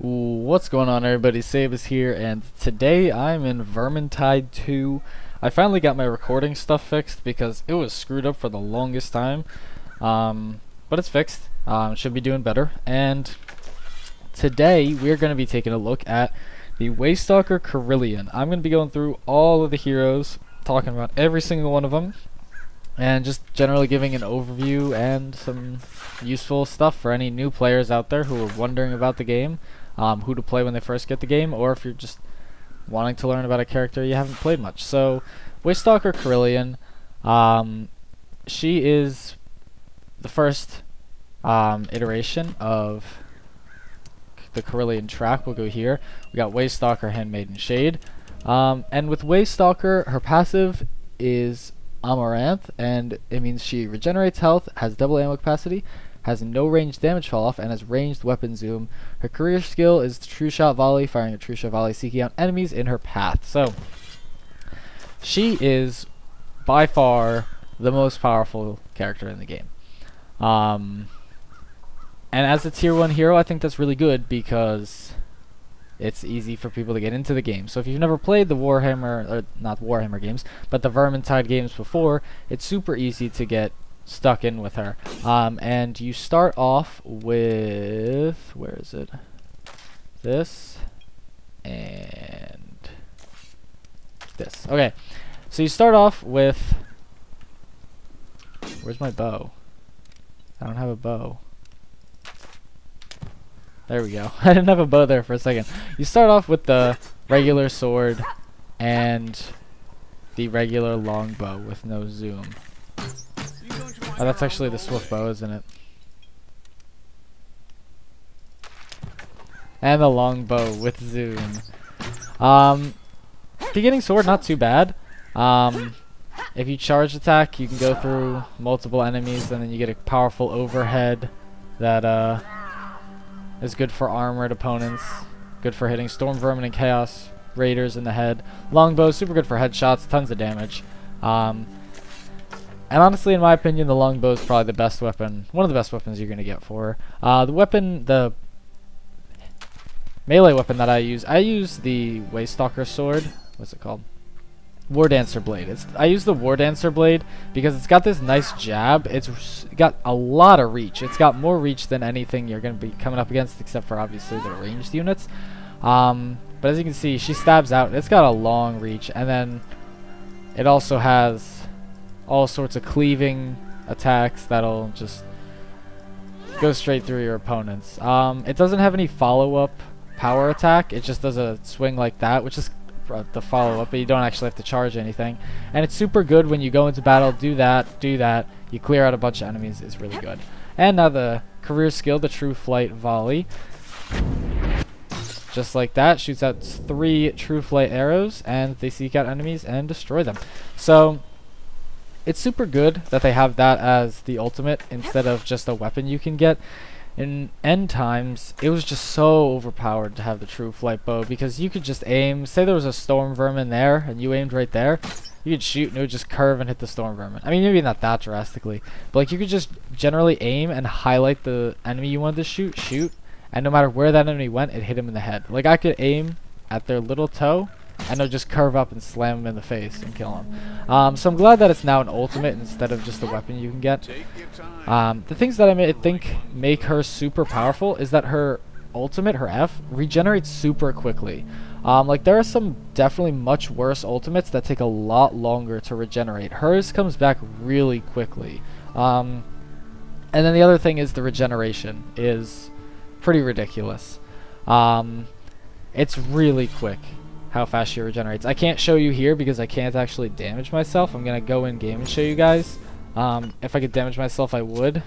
What's going on, everybody? Sabus here, and today I'm in Vermintide 2. I finally got my recording stuff fixed because it was screwed up for the longest time, but it's fixed. Should be doing better. And today we're going to be taking a look at the Waystalker Kerillian. I'm going to be going through all of the heroes, talking about every single one of them, and just generally giving an overview and some useful stuff for any new players out there who are wondering about the game. Who to play when they first get the game, or if you're just wanting to learn about a character you haven't played much. So, Waystalker Kerillian, she is the first iteration of the Kerillian track. We'll go here. We got Waystalker, Handmaiden, Shade. And with Waystalker, her passive is Amaranth, and it means she regenerates health, has double ammo capacity, has no ranged damage fall off, and has ranged weapon zoom. Her career skill is True Shot Volley, firing a True Shot Volley, seeking out enemies in her path. So, she is by far the most powerful character in the game. And as a tier 1 hero, I think that's really good because it's easy for people to get into the game. So if you've never played the Warhammer, or not Warhammer games, but the Vermintide games before, it's super easy to get stuck in with her. And you start off with, where is it? This and this. Okay, so you start off with, where's my bow? I don't have a bow. There we go. I didn't have a bow there for a second. You start off with the regular sword and the regular longbow with no zoom. Oh, that's actually the swift bow, isn't it? And the longbow with zoom. Beginning sword, not too bad. If you charge attack, you can go through multiple enemies, and then you get a powerful overhead that is good for armored opponents, good for hitting Storm Vermin and Chaos Raiders in the head. Longbow, super good for headshots, tons of damage. And honestly, in my opinion, the longbow is probably the best weapon, one of the best weapons you're going to get for her. The melee weapon that I use the Waystalker sword. What's it called? War Dancer Blade. I use the War Dancer Blade because it's got this nice jab. It's got a lot of reach. It's got more reach than anything you're going to be coming up against, except for obviously the ranged units. But as you can see, she stabs out. It's got a long reach, and then it also has all sorts of cleaving attacks that'll just go straight through your opponents. It doesn't have any follow-up power attack. It just does a swing like that, which is the follow-up, but you don't actually have to charge anything. And it's super good when you go into battle, do that, you clear out a bunch of enemies. It's really good. And now the career skill, the True Flight Volley. Just like that, shoots out 3 True Flight arrows, and they seek out enemies and destroy them. So it's super good that they have that as the ultimate instead of just a weapon you can get. In end times, it was just so overpowered to have the True Flight bow because you could just aim. Say there was a Storm Vermin there and you aimed right there, you could shoot and it would just curve and hit the Storm Vermin. I mean, maybe not that drastically, but like you could just generally aim and highlight the enemy you wanted to shoot, and no matter where that enemy went, it hit him in the head. Like I could aim at their little toe and they'll just curve up and slam him in the face and kill him. So I'm glad that it's now an ultimate instead of just a weapon you can get. The things that I think make her super powerful is that her ultimate, her F, regenerates super quickly. Like there are some definitely much worse ultimates that take a lot longer to regenerate. Hers comes back really quickly. And then the other thing is the regeneration is pretty ridiculous. It's really quick how fast she regenerates. I can't show you here because I can't actually damage myself. I'm gonna go in game and show you guys. If I could damage myself, I would,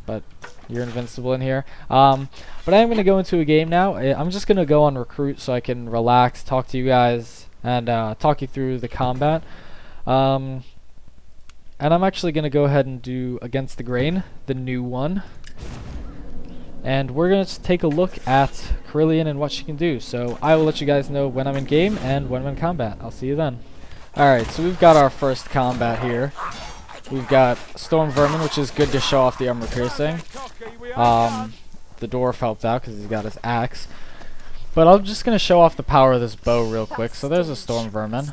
but you're invincible in here. But I am gonna go into a game now. I'm just gonna go on recruit so I can relax, talk to you guys, and talk you through the combat. And I'm actually gonna go ahead and do Against the Grain, the new one. And we're going to take a look at Kerillian and what she can do. So I will let you guys know when I'm in game and when I'm in combat. I'll see you then. Alright, so we've got our first combat here. We've got Storm Vermin, which is good to show off the armor piercing. the dwarf helped out because he's got his axe. But I'm just going to show off the power of this bow real quick. So there's a storm vermin.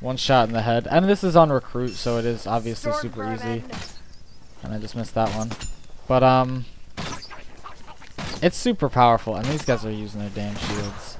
One shot in the head. And this is on recruit, so it is obviously super easy. And I just missed that one. But, it's super powerful. And these guys are using their damn shields.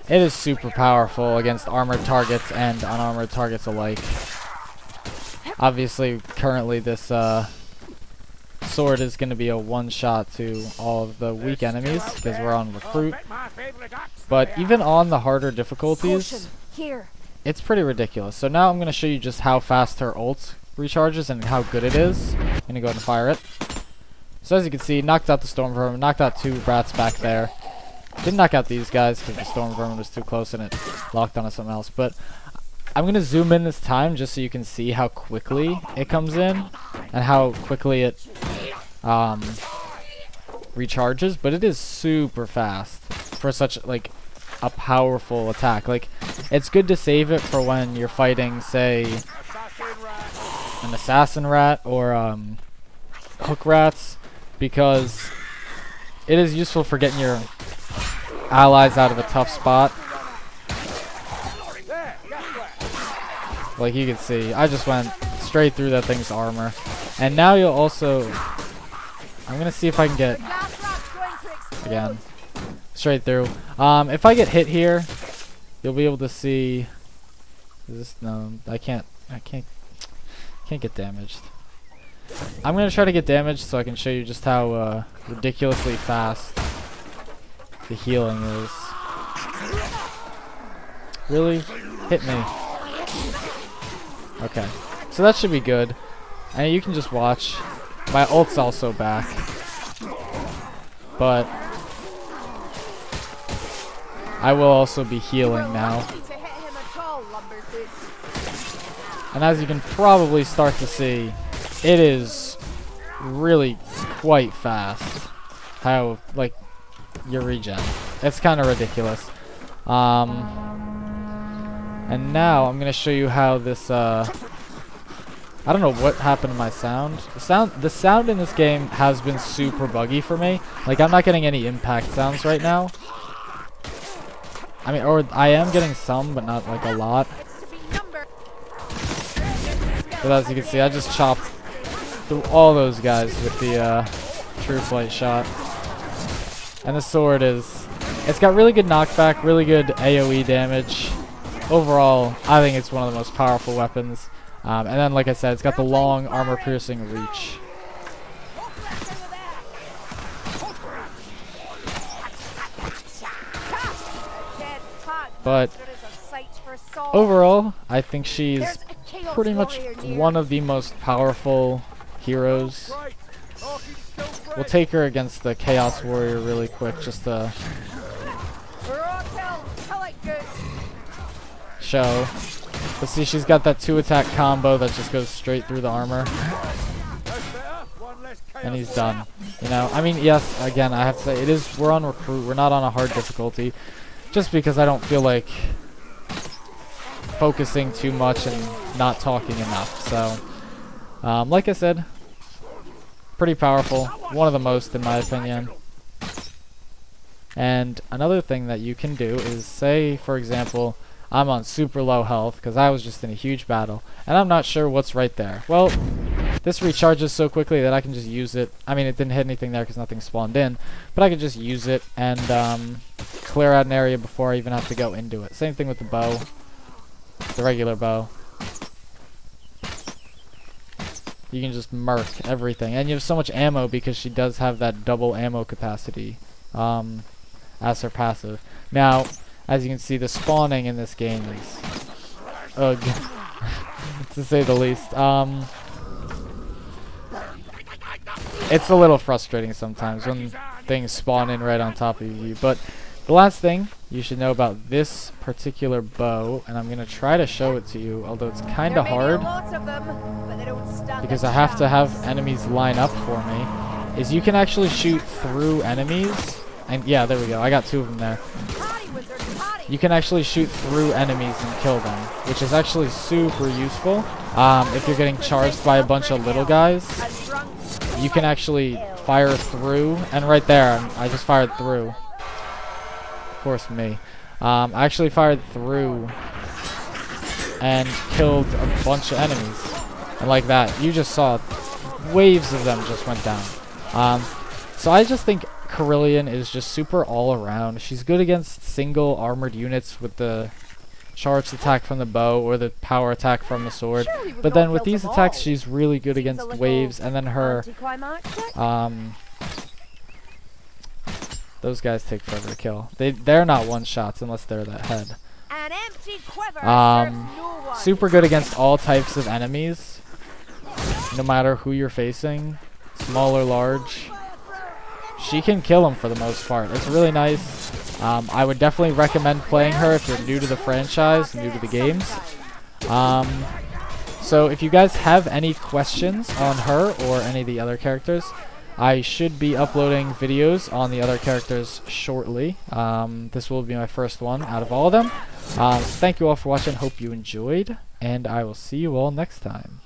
It is super powerful against armored targets and unarmored targets alike. Obviously, currently this sword is going to be a one-shot to all of the weak enemies because we're on recruit. But even on the harder difficulties, it's pretty ridiculous. So now I'm going to show you just how fast her ult recharges and how good it is. I'm going to go ahead and fire it. So as you can see, knocked out the storm vermin, knocked out 2 rats back there. Didn't knock out these guys because the storm vermin was too close and it locked onto something else. But I'm going to zoom in this time just so you can see how quickly it comes in and how quickly it recharges. But it is super fast for such like a powerful attack. Like, it's good to save it for when you're fighting, say, an assassin rat or hook rats, because it is useful for getting your allies out of a tough spot. Like you can see, I just went straight through that thing's armor. And now you'll also... I'm gonna see if I can get... Again. Straight through. If I get hit here, you'll be able to see... Is this... No, I can't get damaged. I'm gonna try to get damaged so I can show you just how ridiculously fast the healing is. Really? Hit me. Okay. So that should be good. And you can just watch. My ult's also back. But I will also be healing now. And as you can probably start to see, it is really quite fast. How, like, your regen. It's kind of ridiculous. And now I'm gonna show you how this I don't know what happened to my sound. The sound in this game has been super buggy for me. Like, I'm not getting any impact sounds right now. I mean, or I am getting some, but not like a lot. But as you can see, I just chopped through all those guys with the true flight shot. And the sword it's got really good knockback, really good AoE damage. Overall, I think it's one of the most powerful weapons. And then, like I said, it's got the long armor-piercing reach. But overall, I think she's pretty much one of the most powerful heroes. We'll take her against the Chaos Warrior really quick, just to show. But see, she's got that 2-attack combo that just goes straight through the armor. And he's done. You know, I mean, yes, again, I have to say, we're on recruit, we're not on a hard difficulty. Just because I don't feel like focusing too much and not talking enough. So, like I said, pretty powerful. One of the most, in my opinion. And another thing that you can do is, say, for example, I'm on super low health because I was just in a huge battle, and I'm not sure what's right there. Well, this recharges so quickly that I can just use it. I mean, it didn't hit anything there because nothing spawned in, but I could just use it and clear out an area before I even have to go into it. Same thing with the bow, the regular bow. You can just murk everything, and you have so much ammo because she does have that double ammo capacity as her passive. Now, as you can see, the spawning in this game is ugh, to say the least. It's a little frustrating sometimes when things spawn in right on top of you. But the last thing you should know about this particular bow, and I'm going to try to show it to you, although it's kind of hard because I have to have enemies line up for me, is you can actually shoot through enemies. And yeah, there we go. I got 2 of them there. You can actually shoot through enemies and kill them, which is actually super useful. If you're getting charged by a bunch of little guys, you can actually fire through, and right there, I just fired through. Of course, me. I actually fired through and killed a bunch of enemies. And like that, you just saw waves of them just went down. So I just think Kerillian is just super all around. She's good against single armored units with the charged attack from the bow or the power attack from the sword. But then with these attacks, she's really good against waves. And then her, those guys take forever to kill. They're not one shots unless they're that head. Super good against all types of enemies, no matter who you're facing, small or large. She can kill them for the most part. It's really nice. I would definitely recommend playing her if you're new to the franchise, new to the games. So if you guys have any questions on her or any of the other characters, I should be uploading videos on the other characters shortly. This will be my first one out of all of them. Thank you all for watching. Hope you enjoyed, and I will see you all next time.